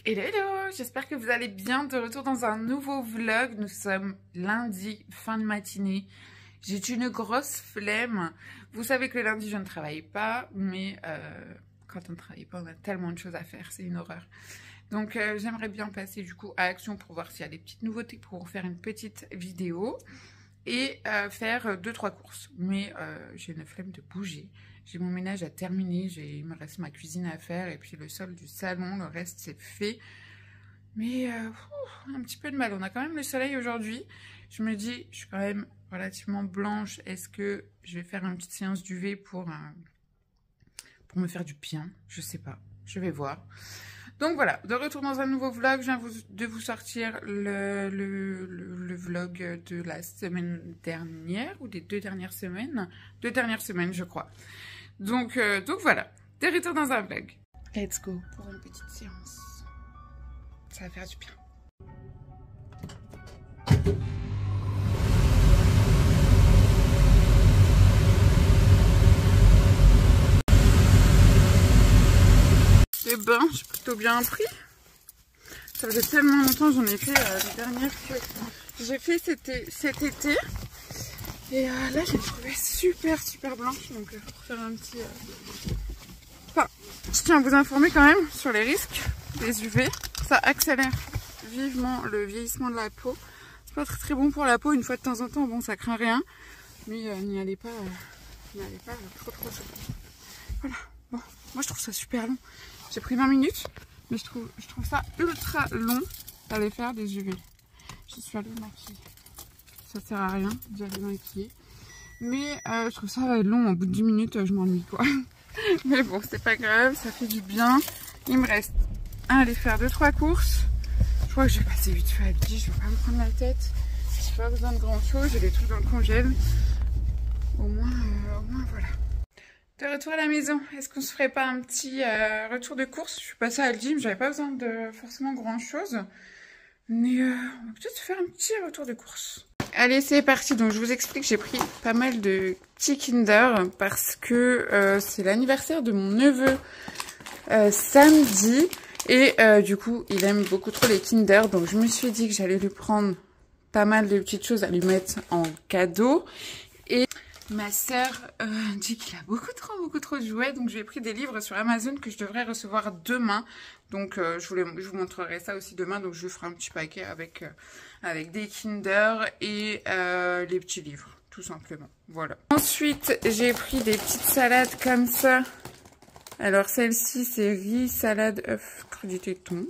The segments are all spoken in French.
Hello, hello, j'espère que vous allez bien, de retour dans un nouveau vlog. Nous sommes lundi, fin de matinée. J'ai une grosse flemme. Vous savez que le lundi, je ne travaille pas, mais quand on ne travaille pas, on a tellement de choses à faire, c'est une horreur. Donc j'aimerais bien passer du coup à l'action pour voir s'il y a des petites nouveautés pour vous faire une petite vidéo et faire 2-3 courses. Mais j'ai une flemme de bouger. J'ai mon ménage à terminer, il me reste ma cuisine à faire et puis le sol du salon, le reste c'est fait. Mais un petit peu de mal, on a quand même le soleil aujourd'hui. Je me dis, je suis quand même relativement blanche, est-ce que je vais faire une petite séance d'UV pour me faire du bien? Je sais pas, je vais voir. Donc voilà, de retour dans un nouveau vlog, je viens de vous sortir le vlog de la semaine dernière, ou des 2 dernières semaines. 2 dernières semaines, je crois. Donc voilà, de retour dans un vlog. Let's go pour une petite séance. Ça va faire du bien. Les bains, j'ai plutôt bien pris. Ça faisait tellement longtemps, j'en ai fait les dernières que j'ai fait cet été. Et là, je l'ai trouvée super blanche. Donc, pour faire un petit... Enfin, je tiens à vous informer quand même sur les risques des UV. Ça accélère vivement le vieillissement de la peau. C'est pas très bon pour la peau. Une fois de temps en temps, bon, ça craint rien. Mais n'y allez pas trop. Voilà. Bon, moi, je trouve ça super long. J'ai pris 20 minutes, mais je trouve ça ultra long d'aller faire des UV. Je suis allée maquiller. Ça sert à rien d'aller maquiller. Mais je trouve ça long. Au bout de 10 minutes, je m'ennuie quoi. Mais bon, c'est pas grave, ça fait du bien. Il me reste à aller faire 2-3 courses. Je crois que je vais passer vite fait à midi. Je vais pas me prendre la tête. J'ai pas besoin de grand chose. J'ai des trucs dans le congèle. Au moins voilà. De retour à la maison, est-ce qu'on se ferait pas un petit retour de course? Je suis passée à le gym, j'avais pas besoin de forcément grand chose. Mais on va peut-être se faire un petit retour de course. Allez, c'est parti. Donc je vous explique, j'ai pris pas mal de petits Kinder parce que c'est l'anniversaire de mon neveu samedi. Et du coup, il aime beaucoup trop les Kinder. Donc je me suis dit que j'allais lui prendre pas mal de petites choses à lui mettre en cadeau. Et ma sœur dit qu'il a beaucoup trop de jouets, donc j'ai pris des livres sur Amazon que je devrais recevoir demain. Donc je vous montrerai ça aussi demain, donc je lui ferai un petit paquet avec des Kinder et les petits livres, tout simplement. Voilà. Ensuite, j'ai pris des petites salades comme ça. Alors celle-ci, c'est riz, salade, œufs, crudité, thon.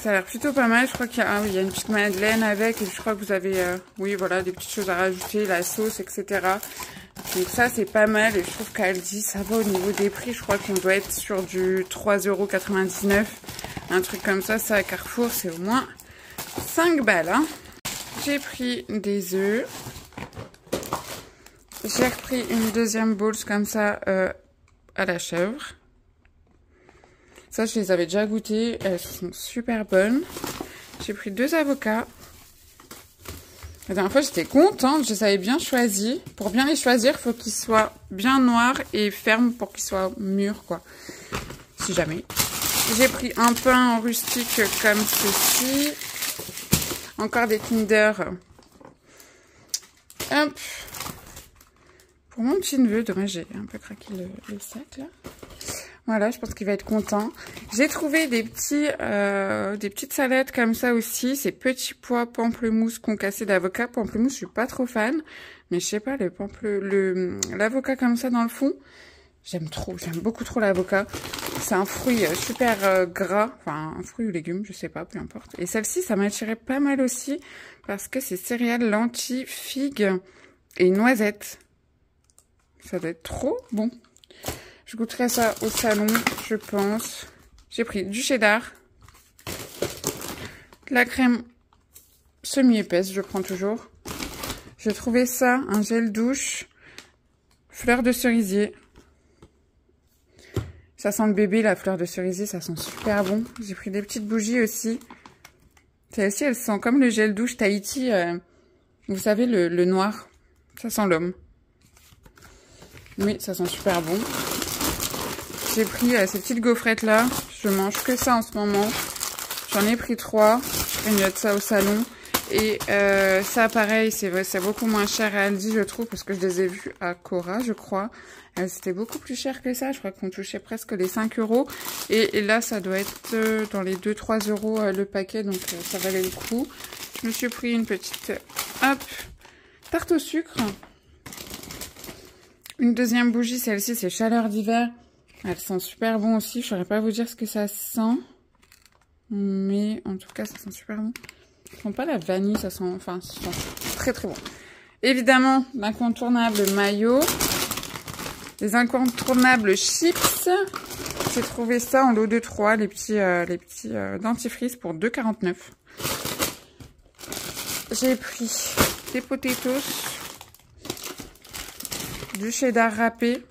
Ça a l'air plutôt pas mal. Je crois qu'il y a, il y a une petite madeleine avec. Et je crois que vous avez, oui, voilà, des petites choses à rajouter, la sauce, etc. Donc ça, c'est pas mal. Et je trouve qu'Aldi, ça va au niveau des prix. Je crois qu'on doit être sur du 3,99 €. Un truc comme ça. Ça, à Carrefour, c'est au moins 5 balles. Hein. J'ai pris des œufs. J'ai repris une deuxième bowl comme ça à la chèvre. Ça, je les avais déjà goûtées. Elles sont super bonnes. J'ai pris 2 avocats. La dernière fois, j'étais contente. Je les avais bien choisis. Pour bien les choisir, il faut qu'ils soient bien noirs et fermes pour qu'ils soient mûrs, quoi. Si jamais. J'ai pris un pain en rustique comme ceci. Encore des Kinder. Hop. Pour mon petit neveu. Dommage, j'ai un peu craqué le sac, là. Voilà, je pense qu'il va être content. J'ai trouvé des petites salades comme ça aussi. Ces petits pois pamplemousse concassés d'avocat. Pamplemousse, je suis pas trop fan. Mais je sais pas, l'avocat comme ça dans le fond, j'aime beaucoup trop l'avocat. C'est un fruit super gras. Enfin, un fruit ou légume, je sais pas, peu importe. Et celle-ci, ça m'attirait pas mal aussi. Parce que c'est céréales, lentilles, figues et noisettes. Ça doit être trop bon. Je goûterai ça au salon, je pense. J'ai pris du cheddar. De la crème semi-épaisse, je prends toujours. J'ai trouvé ça, un gel douche. Fleur de cerisier. Ça sent le bébé, la fleur de cerisier, ça sent super bon. J'ai pris des petites bougies aussi. Celle-ci, elle sent comme le gel douche Tahiti. Vous savez, le noir. Ça sent l'homme. Mais ça sent super bon. J'ai pris ces petites gaufrettes là. Je mange que ça en ce moment. J'en ai pris 3. Je grignote ça au salon. Et ça, pareil, c'est beaucoup moins cher à Aldi, je trouve, parce que je les ai vus à Cora, je crois. C'était beaucoup plus cher que ça. Je crois qu'on touchait presque les 5 €. Et là, ça doit être dans les 2-3 € le paquet, donc ça valait le coup. Je me suis pris une petite, hop, tarte au sucre. Une deuxième bougie, celle-ci, c'est Chaleur d'hiver. Elle sent super bon aussi. Je ne saurais pas vous dire ce que ça sent. Mais en tout cas, ça sent super bon. Ça sent pas la vanille, ça sent... Enfin, ça sent très très bon. Évidemment, l'incontournable maillot. Les incontournables chips. J'ai trouvé ça en lot de 3, les petits dentifrices pour 2,49 €. J'ai pris des potatoes. Du cheddar râpé.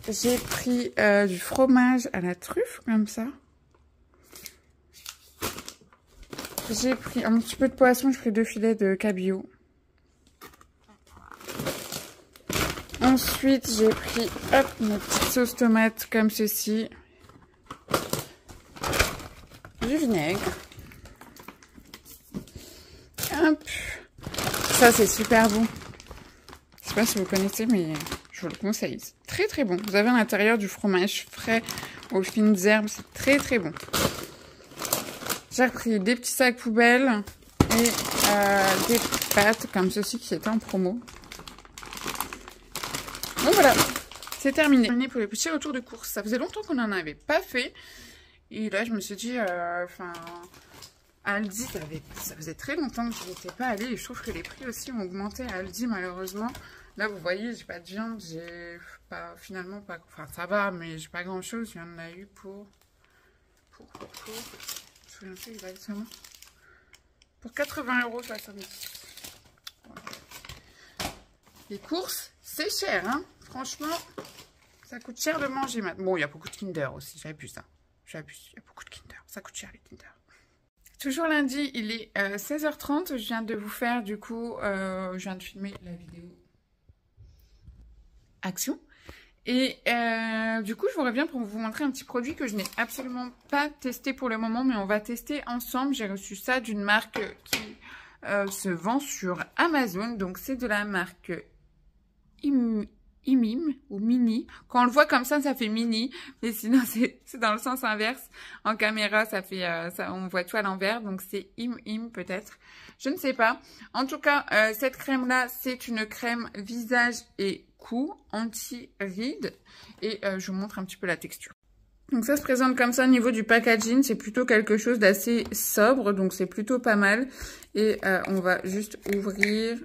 J'ai pris du fromage à la truffe, comme ça. J'ai pris un petit peu de poisson, j'ai pris 2 filets de cabillaud. Ensuite, j'ai pris, hop, une petite sauce tomate comme ceci. Du vinaigre. Hop. Ça, c'est super bon. Je sais pas si vous connaissez, mais je vous le conseille. C'est très très bon. Vous avez à l'intérieur du fromage frais aux fines herbes. C'est très très bon. J'ai repris des petits sacs poubelles et des pâtes comme ceci qui étaient en promo. Donc voilà, c'est terminé. Pour les petits retours de course. Ça faisait longtemps qu'on n'en avait pas fait. Et là, je me suis dit, Aldi, ça faisait très longtemps que je n'étais pas allée. Et je trouve que les prix aussi ont augmenté à Aldi, malheureusement. Là, vous voyez, j'ai pas de viande. J'ai finalement pas... Enfin, ça va, mais j'ai pas grand-chose. Je en ai eu pour... Je me souviens plus exactement. Pour 80 € la samedi. Voilà. Les courses, c'est cher, hein. Franchement, ça coûte cher de manger maintenant. Bon, il y a beaucoup de Kinder aussi, j'abuse ça. J'abuse, il y a beaucoup de Kinder. Ça coûte cher les Kinder. Toujours lundi, il est 16h30. Je viens de vous faire, du coup, je viens de filmer la vidéo Action. Et du coup, je vous reviens pour vous montrer un petit produit que je n'ai absolument pas testé pour le moment, mais on va tester ensemble. J'ai reçu ça d'une marque qui se vend sur Amazon. Donc, c'est de la marque Imim ou Mini. Quand on le voit comme ça fait Mini, mais sinon c'est dans le sens inverse. En caméra, ça fait on voit tout à l'envers, donc c'est Im peut-être. Je ne sais pas. En tout cas, cette crème là, c'est une crème visage et cou anti-rides et je vous montre un petit peu la texture. Donc ça se présente comme ça au niveau du packaging, c'est plutôt quelque chose d'assez sobre, donc c'est plutôt pas mal. Et on va juste ouvrir.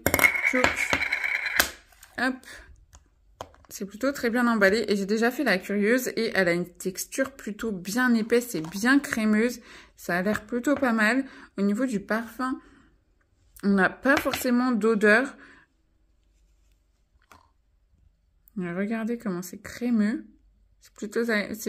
Hop. C'est plutôt très bien emballé et j'ai déjà fait la curieuse et elle a une texture plutôt bien épaisse et bien crémeuse. Ça a l'air plutôt pas mal. Au niveau du parfum, on n'a pas forcément d'odeur. Regardez comment c'est crémeux. C'est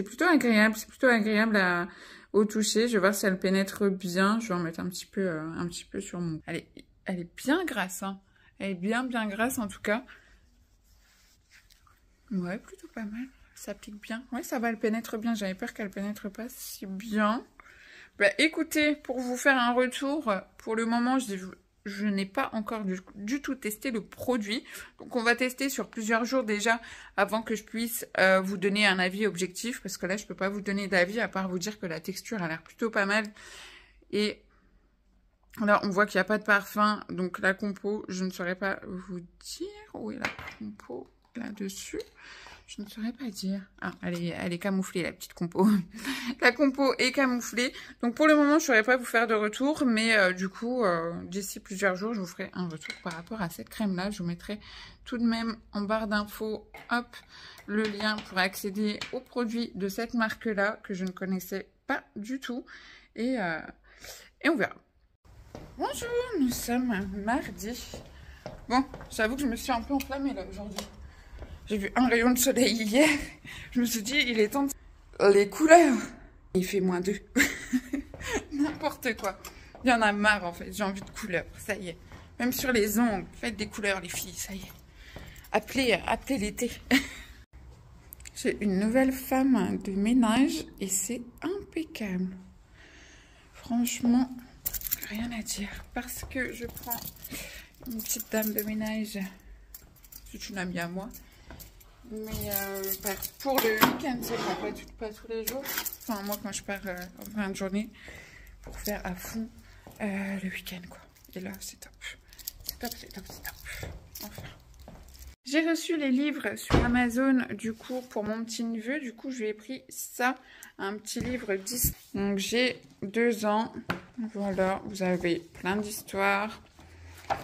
plutôt agréable. C'est plutôt agréable au toucher. Je vais voir si elle pénètre bien. Je vais en mettre un petit peu sur mon... Elle est bien grasse, hein. Elle est bien grasse en tout cas. Ouais, plutôt pas mal. Ça pique bien. Ouais, ça va, elle pénètre bien. J'avais peur qu'elle pénètre pas si bien. Bah, écoutez, pour vous faire un retour, pour le moment, je n'ai pas encore du tout testé le produit. Donc, on va tester sur plusieurs jours déjà avant que je puisse vous donner un avis objectif. Parce que là, je peux pas vous donner d'avis à part vous dire que la texture a l'air plutôt pas mal. Et là, on voit qu'il n'y a pas de parfum. Donc, la compo, je ne saurais pas vous dire. Où est la compo ? Là-dessus, je ne saurais pas dire. Ah, elle est camouflée, la petite compo. La compo est camouflée. Donc, pour le moment, je ne saurais pas vous faire de retour. Mais du coup, d'ici plusieurs jours, je vous ferai un retour par rapport à cette crème-là. Je vous mettrai tout de même en barre d'infos, hop, le lien pour accéder aux produits de cette marque-là que je ne connaissais pas du tout. Et on verra. Bonjour, nous sommes mardi. Bon, j'avoue que je me suis un peu enflammée là aujourd'hui. J'ai vu un rayon de soleil hier. Je me suis dit, il est temps de... Les couleurs. Il fait -2. N'importe quoi. Il y en a marre en fait. J'ai envie de couleurs. Ça y est. Même sur les ongles. Faites des couleurs les filles. Ça y est. Appelez l'été. J'ai une nouvelle femme de ménage et c'est impeccable. Franchement, rien à dire. Parce que je prends une petite dame de ménage. C'est une amie à moi. Mais pour le week-end, c'est pas tous les jours. Enfin, moi, quand je pars en fin de journée pour faire à fond le week-end, quoi. Et là, c'est top. C'est top, c'est top, c'est top. Enfin. J'ai reçu les livres sur Amazon, du coup, pour mon petit neveu. Du coup, je lui ai pris ça, un petit livre 10. Donc, j'ai 2 ans. Voilà, vous avez plein d'histoires.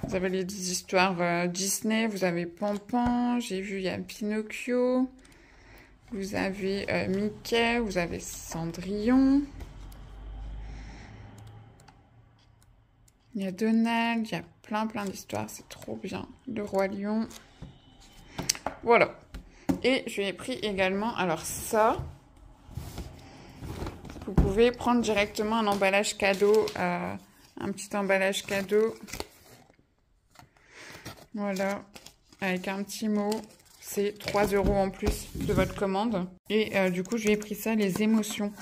Vous avez les histoires Disney, vous avez Pampan, j'ai vu, il y a Pinocchio. Vous avez Mickey, vous avez Cendrillon. Il y a Donald, il y a plein d'histoires, c'est trop bien. Le Roi Lion. Voilà. Et je lui ai pris également, alors ça, vous pouvez prendre directement un emballage cadeau, un petit emballage cadeau. Voilà, avec un petit mot, c'est 3 € en plus de votre commande. Et du coup, je lui ai pris ça, les émotions.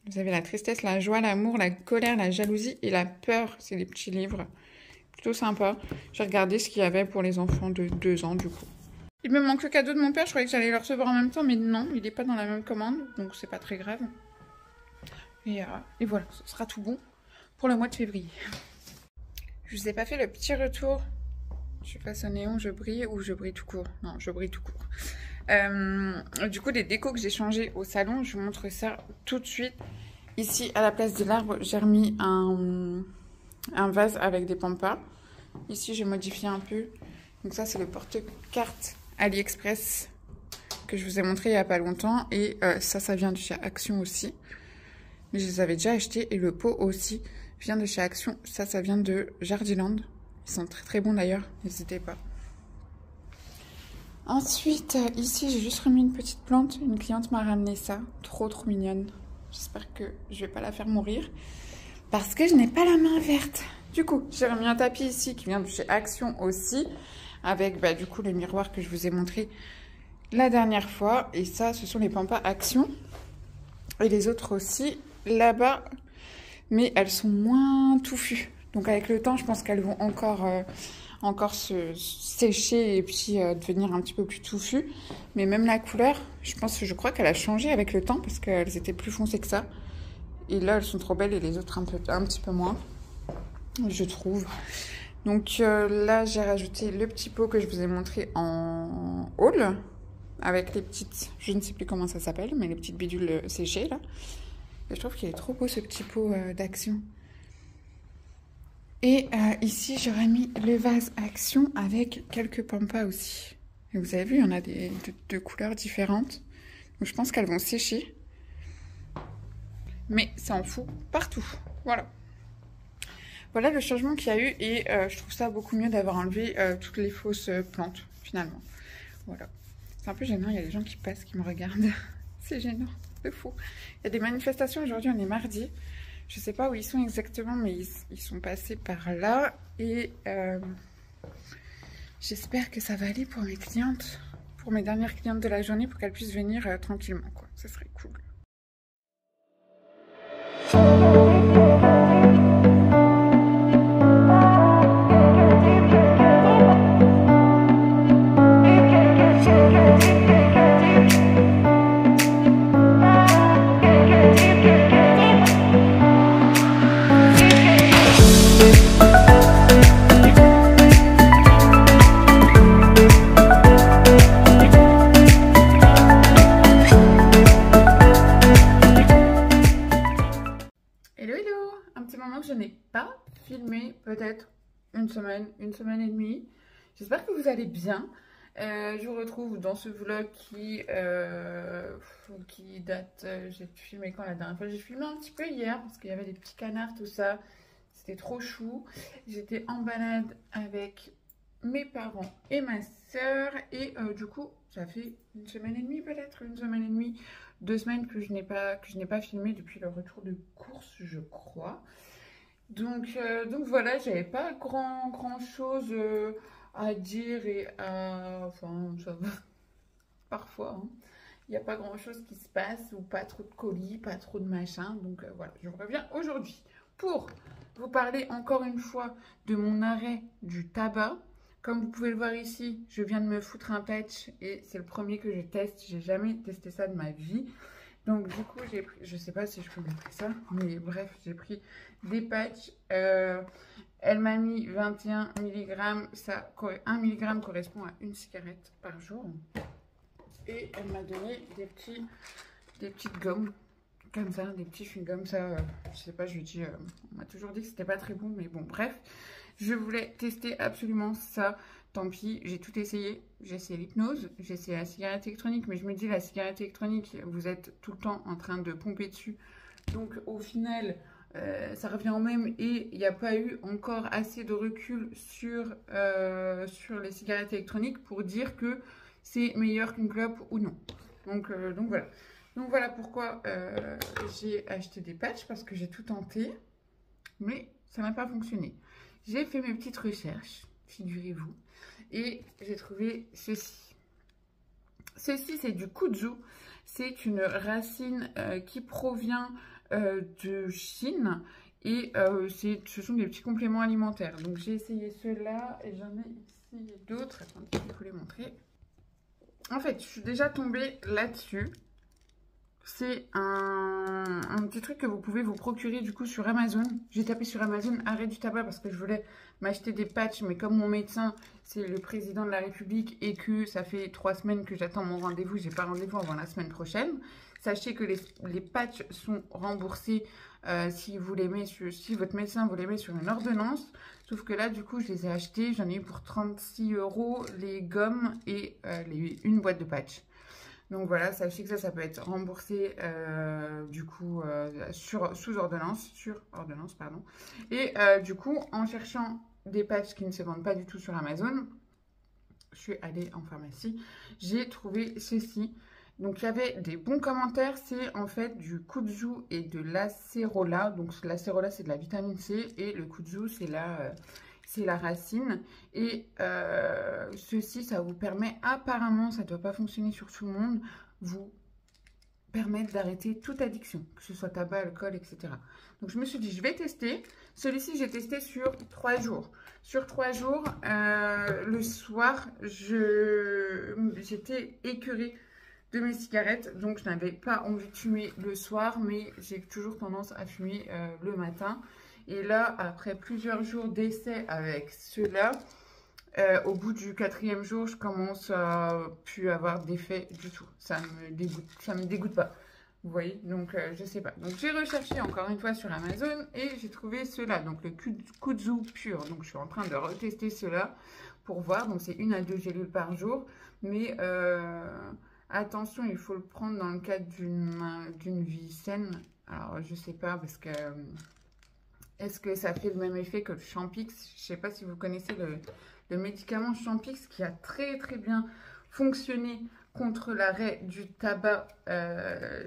Vous avez la tristesse, la joie, l'amour, la colère, la jalousie et la peur. C'est les petits livres, plutôt sympa. J'ai regardé ce qu'il y avait pour les enfants de 2 ans, du coup. Il me manque le cadeau de mon père, je croyais que j'allais le recevoir en même temps, mais non, il n'est pas dans la même commande, donc c'est pas très grave. Et voilà, ce sera tout bon pour le mois de février. Je vous ai pas fait le petit retour. Je passe au néon, je brille ou je brille tout court? Non, je brille tout court. Du coup, les décos que j'ai changés au salon, je vous montre ça tout de suite. Ici, à la place de l'arbre, j'ai remis un vase avec des pampas. Ici, j'ai modifié un peu. Donc ça, c'est le porte-carte AliExpress que je vous ai montré il n'y a pas longtemps. Et ça vient de chez Action aussi. Mais je les avais déjà achetés. Et le pot aussi vient de chez Action. Ça vient de Jardiland. Ils sont très bons d'ailleurs, n'hésitez pas. Ensuite, ici, j'ai juste remis une petite plante. Une cliente m'a ramené ça. Trop mignonne. J'espère que je vais pas la faire mourir. Parce que je n'ai pas la main verte. Du coup, j'ai remis un tapis ici qui vient de chez Action aussi. Avec du coup le miroir que je vous ai montré la dernière fois. Et ça, ce sont les pampas Action. Et les autres aussi, là-bas. Mais elles sont moins touffues. Donc avec le temps, je pense qu'elles vont encore se sécher et puis devenir un petit peu plus touffues. Mais même la couleur, je crois qu'elle a changé avec le temps parce qu'elles étaient plus foncées que ça. Et là, elles sont trop belles et les autres un petit peu moins, je trouve. Donc là, j'ai rajouté le petit pot que je vous ai montré en haul avec les petites, je ne sais plus comment ça s'appelle, mais les petites bidules séchées là. Et je trouve qu'il est trop beau ce petit pot d'Action. Et ici, j'aurais mis le vase Action avec quelques pampas aussi. Et vous avez vu, il y en a de couleurs différentes. Donc je pense qu'elles vont sécher. Mais ça en fout partout. Voilà. Voilà le changement qu'il y a eu. Et je trouve ça beaucoup mieux d'avoir enlevé toutes les fausses plantes, finalement. Voilà. C'est un peu gênant, il y a des gens qui passent, qui me regardent. C'est gênant, de fou. Il y a des manifestations aujourd'hui, on est mardi. Je ne sais pas où ils sont exactement, mais ils sont passés par là. Et j'espère que ça va aller pour mes clientes, pour mes dernières clientes de la journée, pour qu'elles puissent venir tranquillement, quoi. Ça serait cool. Peut-être une semaine et demie. J'espère que vous allez bien. Je vous retrouve dans ce vlog qui date... j'ai filmé quand la dernière fois? J'ai filmé un petit peu hier parce qu'il y avait des petits canards, tout ça. C'était trop chou. J'étais en balade avec mes parents et ma soeur. Et du coup, ça fait une semaine et demie peut-être, 2 semaines que je n'ai pas filmé depuis le retour de course, je crois. Donc voilà, j'avais pas grand chose à dire et à... Enfin, ça va. Parfois, hein. il n'y a pas grand chose qui se passe, ou pas trop de colis, pas trop de machin. Donc voilà, je reviens aujourd'hui pour vous parler encore une fois de mon arrêt du tabac. Comme vous pouvez le voir ici, je viens de me foutre un patch et c'est le premier que je teste. J'ai jamais testé ça de ma vie. Donc du coup, j'ai pris, je sais pas si je peux montrer ça, mais bref, j'ai pris des patchs. Elle m'a mis 21 mg, 1 mg correspond à une cigarette par jour. Et elle m'a donné des petites gommes, comme ça, des petits chewing-gums. Ça, je sais pas, je lui ai dit, on m'a toujours dit que c'était pas très bon, mais bon, bref. Je voulais tester absolument ça. Tant pis, j'ai tout essayé. J'ai essayé l'hypnose, j'ai essayé la cigarette électronique, mais je me dis, la cigarette électronique, vous êtes tout le temps en train de pomper dessus. Donc, au final, ça revient au même et il n'y a pas eu encore assez de recul sur les cigarettes électroniques pour dire que c'est meilleur qu'une clope ou non. Donc voilà. Donc voilà pourquoi j'ai acheté des patchs, parce que j'ai tout tenté, mais ça n'a pas fonctionné. J'ai fait mes petites recherches, figurez-vous, et j'ai trouvé ceci. Ceci, c'est du kudzu. C'est une racine qui provient de Chine et ce sont des petits compléments alimentaires. Donc j'ai essayé ceux-là et j'en ai essayé d'autres. Attendez, je vais vous les montrer. En fait, je suis déjà tombée là-dessus. C'est un petit truc que vous pouvez vous procurer du coup sur Amazon. J'ai tapé sur Amazon arrêt du tabac parce que je voulais m'acheter des patchs. Mais comme mon médecin, c'est le président de la République et que ça fait 3 semaines que j'attends mon rendez-vous, j'ai pas rendez-vous avant la semaine prochaine. Sachez que les patchs sont remboursés si votre médecin vous les met sur une ordonnance. Sauf que là, du coup, je les ai achetés. J'en ai eu pour 36 € les gommes et une boîte de patchs. Donc voilà, sachez que ça peut être remboursé du coup sous ordonnance, sur ordonnance, pardon. Et du coup, en cherchant des patchs qui ne se vendent pas du tout sur Amazon, je suis allée en pharmacie, j'ai trouvé ceci. Donc il y avait des bons commentaires, c'est en fait du kudzu et de l'acérola. Donc l'acérola c'est de la vitamine C et le kudzu c'est la racine. Et ceci, ça vous permet, apparemment, ça ne doit pas fonctionner sur tout le monde, vous permettre d'arrêter toute addiction, que ce soit tabac, alcool, etc. Donc je me suis dit, je vais tester. Celui-ci, j'ai testé sur 3 jours. Sur 3 jours, le soir, j'étais écœurée de mes cigarettes, donc je n'avais pas envie de fumer le soir, mais j'ai toujours tendance à fumer le matin. Et là, après plusieurs jours d'essai avec ceux-là, au bout du 4e jour, je commence à plus avoir d'effet du tout. Ça me dégoûte pas. Vous voyez, donc je sais pas. Donc j'ai recherché encore une fois sur Amazon et j'ai trouvé ceux-là, donc le kudzu pur. Donc je suis en train de retester ceux-là pour voir. Donc c'est 1 à 2 gélules par jour, mais attention, il faut le prendre dans le cadre d'une vie saine. Alors je sais pas parce que est-ce que ça fait le même effet que le Champix? Je ne sais pas si vous connaissez le médicament Champix qui a très très bien fonctionné contre l'arrêt du tabac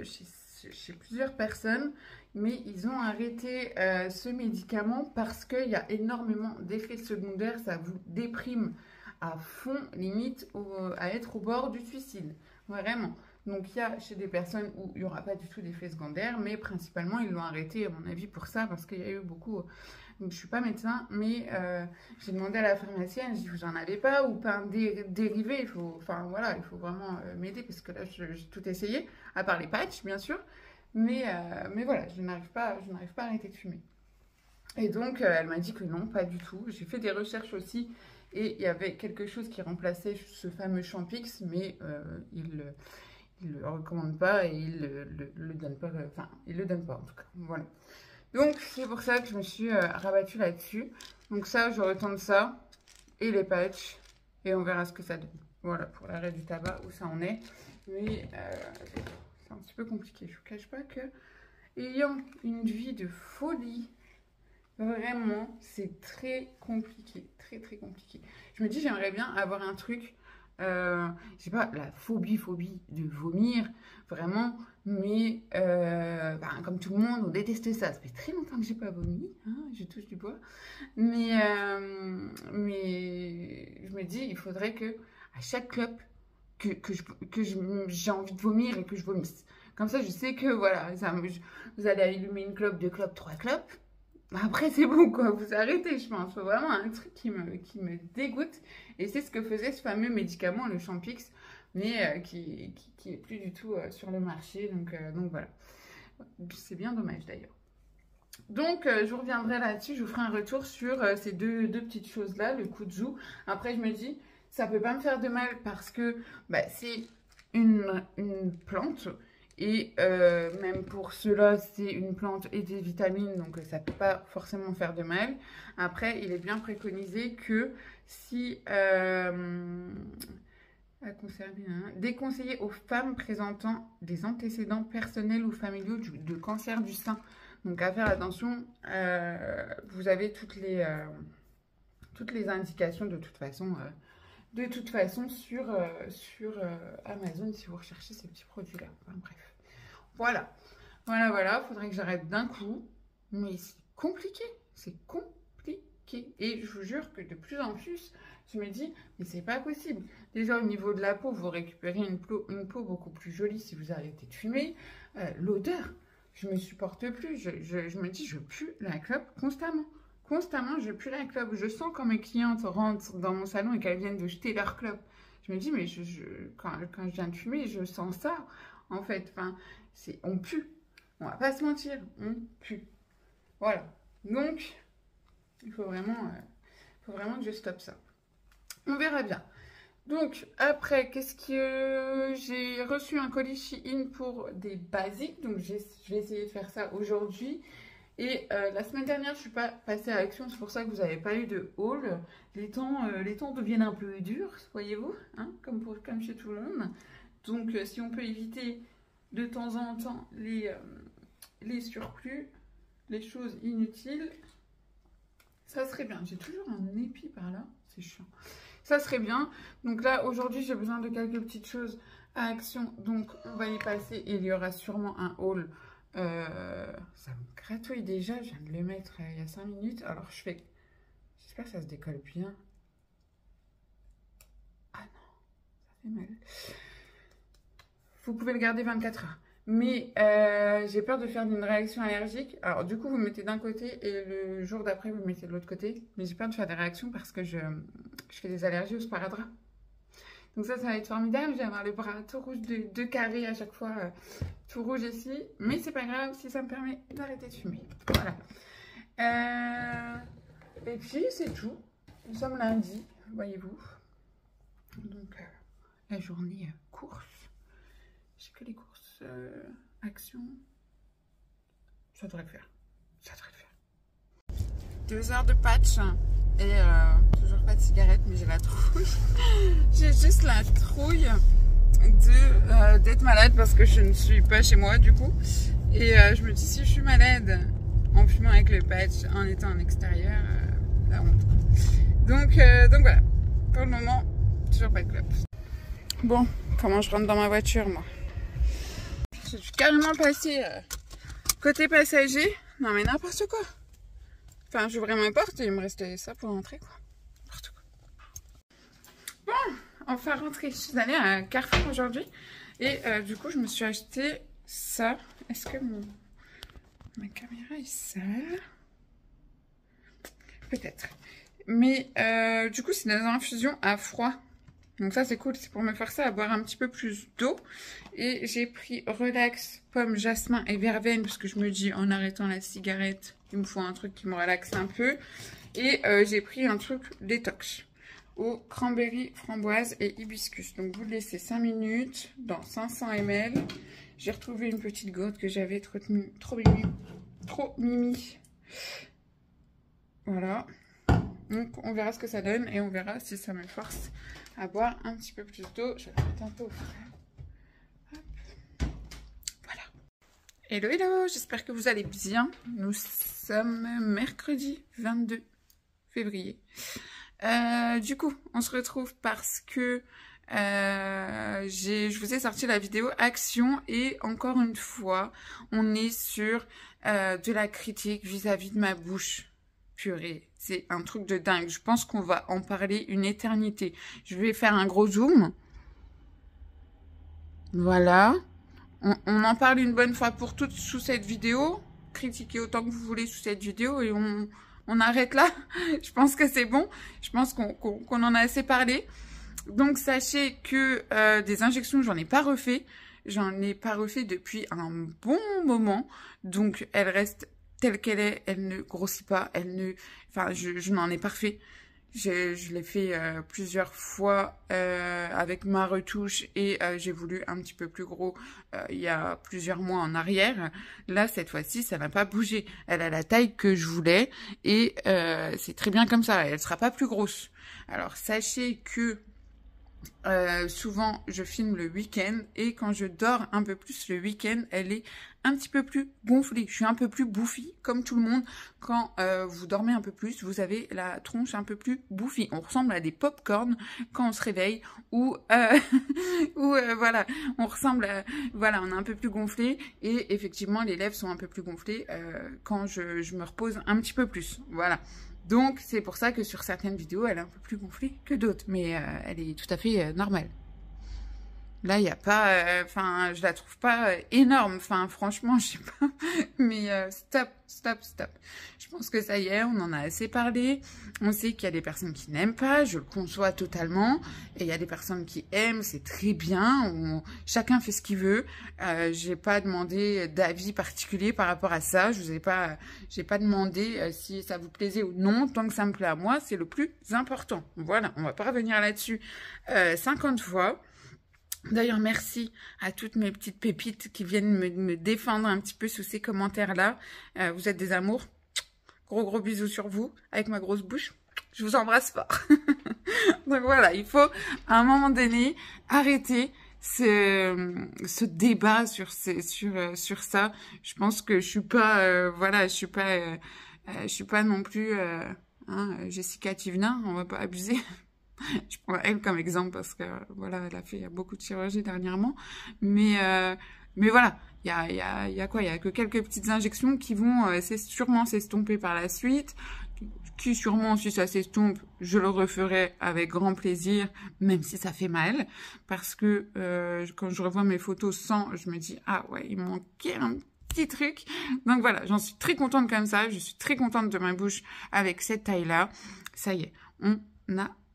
chez plusieurs personnes. Mais ils ont arrêté ce médicament parce qu'il y a énormément d'effets secondaires. Ça vous déprime à fond, limite à être au bord du suicide. Vraiment. Donc, il y a chez des personnes où il n'y aura pas du tout d'effet secondaire, mais principalement, ils l'ont arrêté, à mon avis, pour ça, parce qu'il y a eu beaucoup... Donc, je ne suis pas médecin, mais j'ai demandé à la pharmacienne, je dis, vous n'en avez pas, ou pas un dérivé, il faut vraiment m'aider, parce que là, j'ai tout essayé, à part les patchs, bien sûr, mais voilà, je n'arrive pas à arrêter de fumer. Et donc, elle m'a dit que non, pas du tout. J'ai fait des recherches aussi, et il y avait quelque chose qui remplaçait ce fameux Champix, mais il le recommande pas et il le donne pas, enfin il le donne pas en tout cas, voilà. Donc c'est pour ça que je me suis rabattue là-dessus. Donc ça, je retente ça et les patchs et on verra ce que ça donne. Voilà pour l'arrêt du tabac où ça en est. Mais c'est un petit peu compliqué. Je vous cache pas que ayant une vie de folie, vraiment c'est très compliqué, très très compliqué. Je me dis j'aimerais bien avoir un truc. Je sais pas, la phobie de vomir, vraiment, mais comme tout le monde, on déteste ça. Ça fait très longtemps que j'ai pas vomi, hein, je touche du bois, mais je me dis, il faudrait que à chaque clope j'ai envie de vomir et que je vomisse. Comme ça, je sais que, voilà, vous allez allumer une clope, 2 clopes, 3 clopes. Après, c'est bon, quoi. Vous arrêtez, je pense. C'est vraiment un truc qui me dégoûte. Et c'est ce que faisait ce fameux médicament, le Champix, mais qui est plus du tout sur le marché. Donc voilà. C'est bien dommage, d'ailleurs. Donc, je reviendrai là-dessus. Je vous ferai un retour sur ces deux petites choses-là, le kudzu. Après, je me dis, ça peut pas me faire de mal parce que c'est une plante. Et même pour cela, c'est une plante et des vitamines, donc ça ne peut pas forcément faire de mal. Après, il est bien préconisé que si déconseillé aux femmes présentant des antécédents personnels ou familiaux de cancer du sein. Donc à faire attention, vous avez toutes les indications de toute façon. Sur Amazon, si vous recherchez ces petits produits-là. Enfin, bref. Voilà. Faudrait que j'arrête d'un coup. Mais c'est compliqué. C'est compliqué. Et je vous jure que de plus en plus, je me dis, mais c'est pas possible. Déjà, au niveau de la peau, vous récupérez une peau beaucoup plus jolie si vous arrêtez de fumer. L'odeur, je me supporte plus. Je me dis, je pue la clope constamment. Constamment, je pue la clope. Je sens quand mes clientes rentrent dans mon salon et qu'elles viennent de jeter leur clope. Je me dis, mais quand je viens de fumer, je sens ça, en fait. Enfin, on pue. On va pas se mentir, on pue. Voilà. Donc, il faut vraiment que je stoppe ça. On verra bien. Donc, après, qu'est-ce que j'ai reçu un colis Shein pour des basiques. Donc, je vais essayer de faire ça aujourd'hui. Et la semaine dernière, je ne suis pas passée à l'action, c'est pour ça que vous n'avez pas eu de haul. Les temps deviennent un peu durs, voyez-vous, hein, comme chez tout le monde. Donc, si on peut éviter de temps en temps les surplus, les choses inutiles, ça serait bien. J'ai toujours un épi par là, c'est chiant. Ça serait bien. Donc là, aujourd'hui, j'ai besoin de quelques petites choses à action. Donc, on va y passer et il y aura sûrement un haul. Ça me gratouille déjà, je viens de le mettre il y a 5 minutes. Alors j'espère que ça se décolle bien. Ah non, ça fait mal. Vous pouvez le garder 24 heures. Mais j'ai peur de faire une réaction allergique. Alors du coup, vous mettez d'un côté et le jour d'après, vous mettez de l'autre côté. Mais j'ai peur de faire des réactions parce que je fais des allergies au sparadrap. Donc ça va être formidable. Je vais avoir le bras tout rouge de 2 carrés à chaque fois, tout rouge ici. Mais c'est pas grave si ça me permet d'arrêter de fumer. Voilà. Et puis c'est tout. Nous sommes lundi, voyez-vous. Donc la journée course. J'ai que les courses action. Ça devrait le faire. 2 heures de patch. Et toujours pas de cigarette, mais j'ai la trouille. J'ai juste la trouille d'être malade parce que je ne suis pas chez moi du coup. Et je me dis, si je suis malade en fumant avec le patch, en étant en extérieur, la honte. Donc voilà, pour le moment, toujours pas de clope. Bon, comment je rentre dans ma voiture, moi? Je suis carrément passée côté passager. Non mais n'importe quoi. Enfin, j'ouvrais ma porte et il me restait ça pour rentrer, quoi. N'importe quoi. Bon, enfin rentrée. Je suis allée à Carrefour aujourd'hui. Et du coup, je me suis acheté ça. Est-ce que ma caméra est sale? Peut-être. Mais du coup, c'est des infusions à froid. Donc ça, c'est cool. C'est pour me faire ça, à boire un petit peu plus d'eau. Et j'ai pris Relax, pomme, jasmin et verveine. Parce que je me dis, en arrêtant la cigarette, il me faut un truc qui me relaxe un peu. Et j'ai pris un truc détox au cranberry, framboise et hibiscus. Donc vous le laissez 5 minutes dans 500 ml. J'ai retrouvé une petite gourde que j'avais trop mimi. Voilà. Donc on verra ce que ça donne et on verra si ça me force à boire un petit peu plus d'eau. Je vais la mettre un peu au frais. Hop. Voilà. Hello, hello, j'espère que vous allez bien. Nous sommes mercredi 22 février. Du coup, on se retrouve parce que je vous ai sorti la vidéo action et encore une fois, on est sur de la critique vis-à-vis de ma bouche. Purée, c'est un truc de dingue. Je pense qu'on va en parler une éternité. Je vais faire un gros zoom. Voilà. On en parle une bonne fois pour toutes sous cette vidéo. Critiquez autant que vous voulez sous cette vidéo et on arrête là. Je pense que c'est bon. Je pense qu'on en a assez parlé. Donc, sachez que des injections, j'en ai pas refait. J'en ai pas refait depuis un bon moment. Donc, elle reste telle qu'elle est. Elle ne grossit pas. Elle ne... Enfin, je n'en ai pas refait. Je l'ai fait plusieurs fois avec ma retouche et j'ai voulu un petit peu plus gros il y a plusieurs mois en arrière. Là, cette fois-ci, ça n'a pas bougé. Elle a la taille que je voulais et c'est très bien comme ça. Elle sera pas plus grosse. Alors, sachez que souvent, je filme le week-end et quand je dors un peu plus le week-end, elle est un petit peu plus gonflée. Je suis un peu plus bouffie, comme tout le monde. Quand vous dormez un peu plus, vous avez la tronche un peu plus bouffie. On ressemble à des pop-corn quand on se réveille ou voilà, on ressemble à, voilà, on est un peu plus gonflé et effectivement, les lèvres sont un peu plus gonflées quand je me repose un petit peu plus. Voilà. Donc, c'est pour ça que sur certaines vidéos, elle est un peu plus gonflée que d'autres. Mais elle est tout à fait normale. Là, il n'y a pas... Enfin, je la trouve pas énorme. Enfin, franchement, je sais pas. Mais stop, stop, stop. Je pense que ça y est, on en a assez parlé. On sait qu'il y a des personnes qui n'aiment pas. Je le conçois totalement. Et il y a des personnes qui aiment. C'est très bien. Chacun fait ce qu'il veut. J'ai pas demandé d'avis particulier par rapport à ça. J'ai pas demandé si ça vous plaisait ou non. Tant que ça me plaît à moi, c'est le plus important. Voilà, on va pas revenir là-dessus 50 fois. D'ailleurs, merci à toutes mes petites pépites qui viennent me défendre un petit peu sous ces commentaires-là. Vous êtes des amours. Gros, gros bisous sur vous, avec ma grosse bouche. Je vous embrasse fort. Donc voilà, il faut, à un moment donné, arrêter ce débat sur ça. Je pense que je suis pas, voilà, je suis pas non plus, Jessica Tivna, on va pas abuser. Je prends elle comme exemple parce que voilà, elle a fait beaucoup de chirurgie dernièrement, mais voilà, il y a quoi, il y a que quelques petites injections qui vont sûrement s'estomper par la suite, qui sûrement, si ça s'estompe, je le referai avec grand plaisir, même si ça fait mal, parce que quand je revois mes photos sans, je me dis ah ouais, il manquait un petit truc. Donc voilà, j'en suis très contente comme ça, je suis très contente de ma bouche avec cette taille-là. Ça y est, on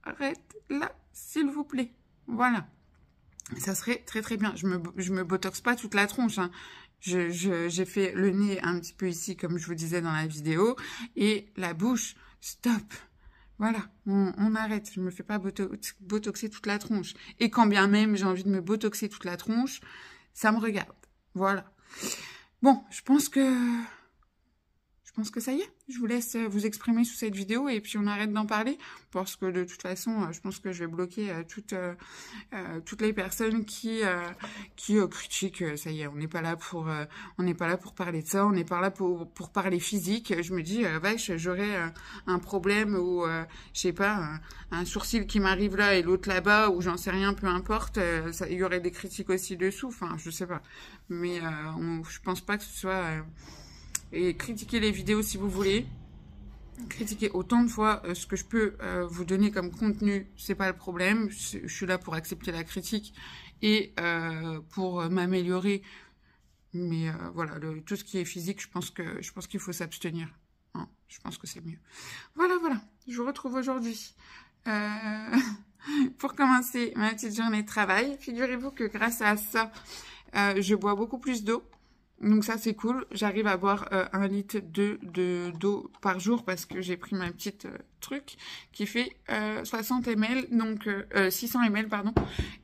arrête là, s'il vous plaît. Voilà. Ça serait très très bien. Je me botoxe pas toute la tronche. Hein. J'ai fait le nez un petit peu ici, comme je vous disais dans la vidéo. Et la bouche, stop. Voilà, on arrête. Je me fais pas botoxer toute la tronche. Et quand bien même j'ai envie de me botoxer toute la tronche, ça me regarde. Voilà. Bon, je pense que ça y est, je vous laisse vous exprimer sous cette vidéo et puis on arrête d'en parler parce que de toute façon, je pense que je vais bloquer toutes les personnes qui critiquent. Ça y est, on n'est pas là pour parler de ça, on n'est pas là pour parler physique. Je me dis, vache, j'aurais un problème ou je sais pas, un sourcil qui m'arrive là et l'autre là-bas ou j'en sais rien, peu importe. Il y aurait des critiques aussi dessous. Enfin, je sais pas, mais je pense pas que ce soit et critiquez les vidéos si vous voulez. Critiquez autant de fois ce que je peux vous donner comme contenu, c'est pas le problème. Je suis là pour accepter la critique et pour m'améliorer. Mais voilà, tout ce qui est physique, je pense qu'il faut s'abstenir. Hein, je pense que c'est mieux. Voilà, voilà. Je vous retrouve aujourd'hui pour commencer ma petite journée de travail. Figurez-vous que grâce à ça, je bois beaucoup plus d'eau. Donc ça c'est cool, j'arrive à boire 1 litre d'eau par jour parce que j'ai pris ma petite truc qui fait 60 ml, donc 600 ml pardon,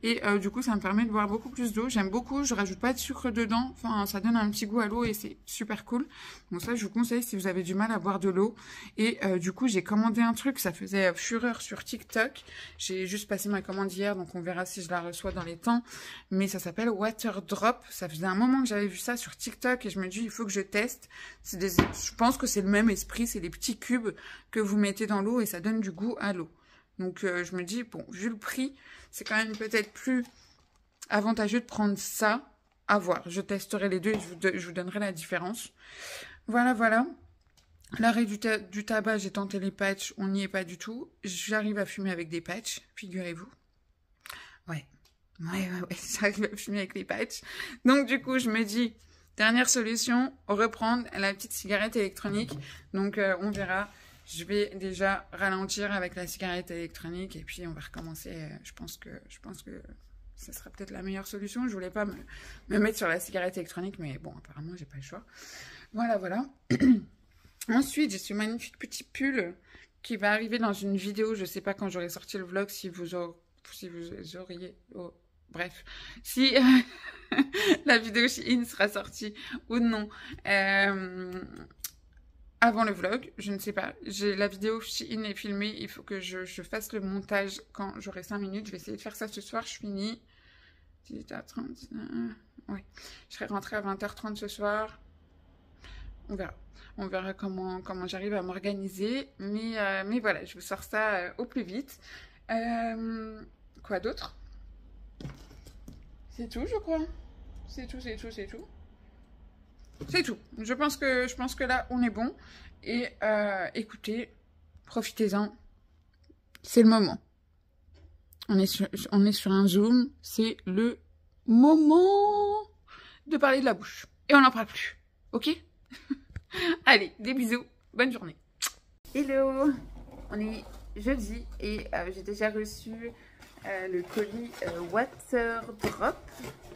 et du coup ça me permet de boire beaucoup plus d'eau. J'aime beaucoup, je rajoute pas de sucre dedans, enfin ça donne un petit goût à l'eau et c'est super cool. Donc ça je vous conseille si vous avez du mal à boire de l'eau. Et du coup j'ai commandé un truc, ça faisait fureur sur TikTok, j'ai juste passé ma commande hier donc on verra si je la reçois dans les temps, mais ça s'appelle Water Drop. Ça faisait un moment que j'avais vu ça sur TikTok et je me dis il faut que je teste. Je pense que c'est le même esprit, c'est des petits cubes que vous mettez dans l'eau et ça donne du goût à l'eau. Donc je me dis bon, vu le prix, c'est quand même peut-être plus avantageux de prendre ça. À voir, je testerai les deux et je vous donnerai la différence. Voilà, voilà. L'arrêt du tabac, j'ai tenté les patchs, on n'y est pas du tout. J'arrive à fumer avec des patchs, figurez-vous. Ouais. Ouais, j'arrive à fumer avec les patchs. Donc du coup, je me dis, dernière solution, reprendre la petite cigarette électronique. Donc on verra. Je vais déjà ralentir avec la cigarette électronique et puis on va recommencer. Je pense que ça sera peut-être la meilleure solution. Je voulais pas me mettre sur la cigarette électronique, mais bon, apparemment, j'ai pas le choix. Voilà, voilà. Ensuite, j'ai ce magnifique petit pull qui va arriver dans une vidéo. Je sais pas quand j'aurai sorti le vlog, si vous auriez... Oh, bref, si la vidéo Shein sera sortie ou non. Avant le vlog, je ne sais pas. La vidéo Shein est filmée. Il faut que je fasse le montage quand j'aurai 5 minutes. Je vais essayer de faire ça ce soir. Je finis 18h30. Oui. Je serai rentrée à 20h30 ce soir. On verra. On verra comment j'arrive à m'organiser. Mais voilà, je vous sors ça au plus vite. Quoi d'autre? C'est tout, je crois. C'est tout. C'est tout. Je pense que là, on est bon. Et écoutez, profitez-en. C'est le moment. On est sur un Zoom. C'est le moment de parler de la bouche. Et on n'en parle plus. Ok? Allez, des bisous. Bonne journée. Hello. On est jeudi et j'ai déjà reçu le colis Water Drop.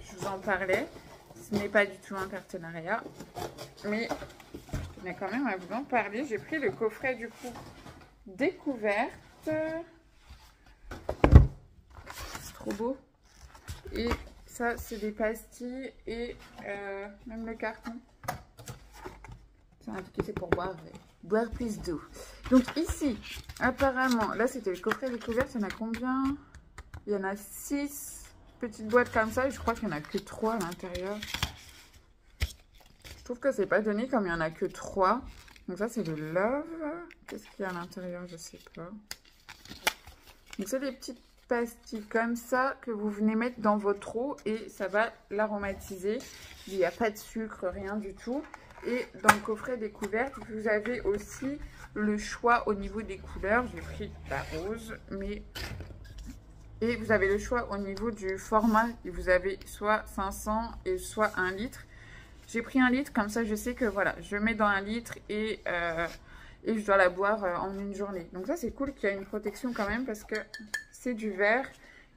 Je vous en parlais. Ce n'est pas du tout un partenariat, mais je tenais quand même à vous en parler. J'ai pris le coffret du coup découverte. C'est trop beau. Et ça, c'est des pastilles et même le carton. C'est indiqué, c'est pour boire plus d'eau. Donc ici, apparemment, là c'était le coffret découverte. Il y en a combien? Il y en a 6. Petite boîte comme ça, et je crois qu'il n'y en a que 3 à l'intérieur. Je trouve que c'est pas donné comme il n'y en a que 3. Donc ça c'est le Love. Qu'est-ce qu'il y a à l'intérieur? Je sais pas. Donc c'est des petites pastilles comme ça que vous venez mettre dans votre eau et ça va l'aromatiser. Il n'y a pas de sucre, rien du tout. Et dans le coffret découverte, vous avez aussi le choix au niveau des couleurs. J'ai pris la rose, mais... Et vous avez le choix au niveau du format. Vous avez soit 500 et soit 1 litre. J'ai pris 1 litre, comme ça je sais que voilà, je mets dans 1 litre et je dois la boire en une journée. Donc ça c'est cool qu'il y a une protection quand même parce que c'est du verre.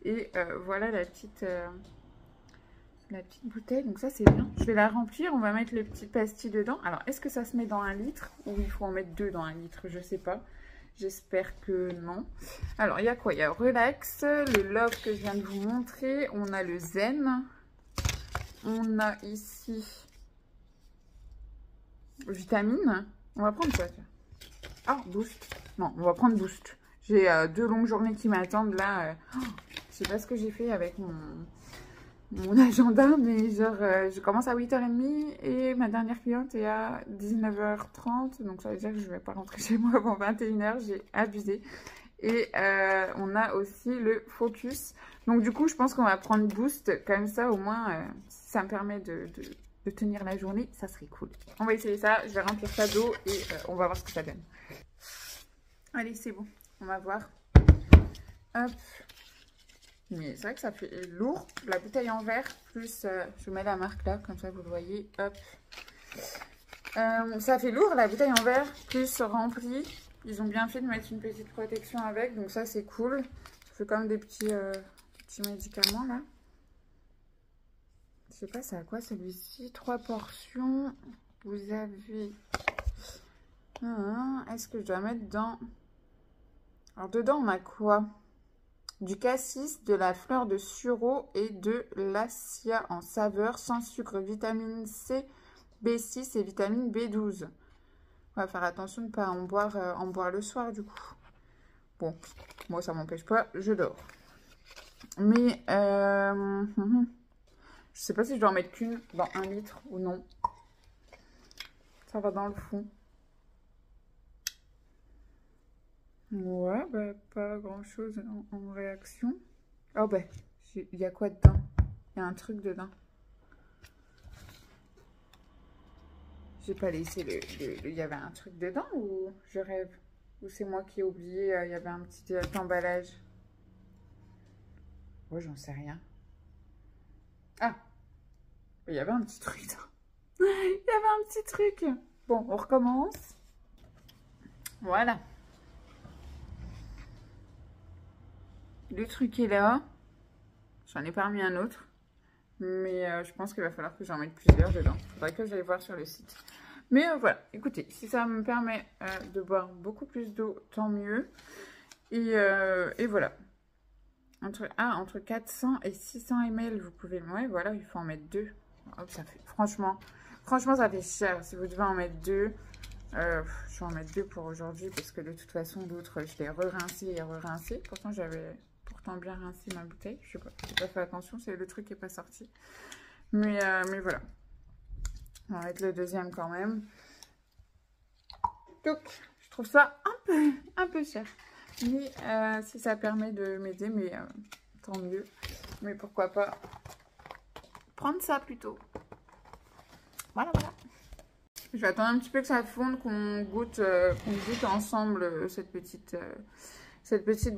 Et voilà la petite bouteille. Donc ça c'est bien. Je vais la remplir, on va mettre les petites pastilles dedans. Alors est-ce que ça se met dans 1 litre ou il faut en mettre 2 dans 1 litre? Je sais pas. J'espère que non. Alors, il y a quoi? Il y a Relax, le Love que je viens de vous montrer. On a le Zen. On a ici Vitamine. On va prendre quoi? Ah, Boost. Non, on va prendre Boost. J'ai 2 longues journées qui m'attendent là. Je sais pas ce que j'ai fait avec mon agenda, mais genre, je commence à 8h30 et ma dernière cliente est à 19h30. Donc, ça veut dire que je vais pas rentrer chez moi avant 21h. J'ai abusé. Et on a aussi le Focus. Donc, du coup, je pense qu'on va prendre Boost. Comme ça, au moins, ça me permet de tenir la journée. Ça serait cool. On va essayer ça. Je vais remplir ça d'eau et on va voir ce que ça donne. Allez, c'est bon. On va voir. Hop. Mais c'est vrai que ça fait lourd. La bouteille en verre, plus je mets la marque là, comme ça vous le voyez. Hop. Ça fait lourd la bouteille en verre, plus remplie. Ils ont bien fait de mettre une petite protection avec, donc ça c'est cool. Ça fait comme des petits médicaments là. Je sais pas c'est à quoi celui-ci. 3 portions. Vous avez... Est-ce que je dois mettre dans... Alors dedans on a quoi? Du cassis, de la fleur de sureau et de l'assia en saveur, sans sucre, vitamine C, B6 et vitamine B12. On va faire attention de ne pas en boire le soir du coup. Bon, moi ça m'empêche pas, je dors. Mais je sais pas si je dois en mettre qu'une dans 1 litre ou non. Ça va dans le fond. Ouais, bah, pas grand chose en réaction. Oh, bah, il y a quoi dedans? Il y a un truc dedans. J'ai pas laissé il y avait un truc dedans ou je rêve? Ou c'est moi qui ai oublié, il y avait un petit emballage. Ouais, j'en sais rien. Ah, il y avait un petit truc. Il y avait un petit truc. Bon, on recommence. Voilà. Le truc est là. J'en ai pas remis un autre. Mais je pense qu'il va falloir que j'en mette plusieurs dedans. Il faudrait que j'aille voir sur le site. Mais voilà, écoutez, si ça me permet de boire beaucoup plus d'eau, tant mieux. Et voilà. Entre 400 et 600 ml, vous pouvez... Ouais, voilà, il faut en mettre 2. Hop, ça fait... Franchement, ça fait cher. Si vous devez en mettre 2, je vais en mettre 2 pour aujourd'hui. Parce que de toute façon, l'autre, je l'ai re-rincé et re-rincé. Pourtant, j'avais bien rincé ma bouteille. Je sais pas, j'ai pas fait attention. C'est le truc qui n'est pas sorti. Mais voilà. On va mettre le deuxième quand même. Donc, je trouve ça un peu cher. Mais si ça permet de m'aider, mais tant mieux. Mais pourquoi pas prendre ça plutôt. Voilà. Je vais attendre un petit peu que ça fonde, qu'on goûte ensemble cette petite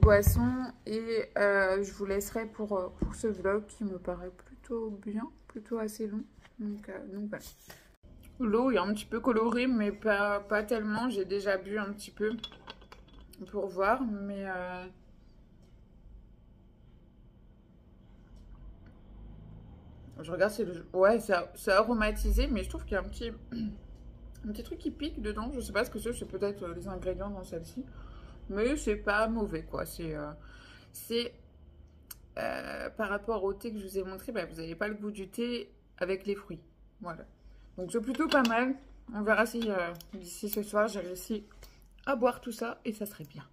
boisson. Et je vous laisserai pour ce vlog qui me paraît plutôt bien, plutôt assez long. Donc voilà. L'eau est un petit peu colorée, mais pas tellement. J'ai déjà bu un petit peu pour voir, mais je regarde, ouais, c'est aromatisé, mais je trouve qu'il y a un petit truc qui pique dedans. Je sais pas ce que c'est peut-être les ingrédients dans celle-ci, mais c'est pas mauvais quoi. C'est par rapport au thé que je vous ai montré, bah, vous n'avez pas le goût du thé avec les fruits. Voilà. Donc c'est plutôt pas mal. On verra si d'ici ce soir j'ai réussi à boire tout ça et ça serait bien.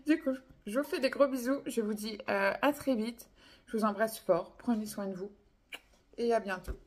Du coup, je vous fais des gros bisous. Je vous dis à très vite. Je vous embrasse fort. Prenez soin de vous et à bientôt.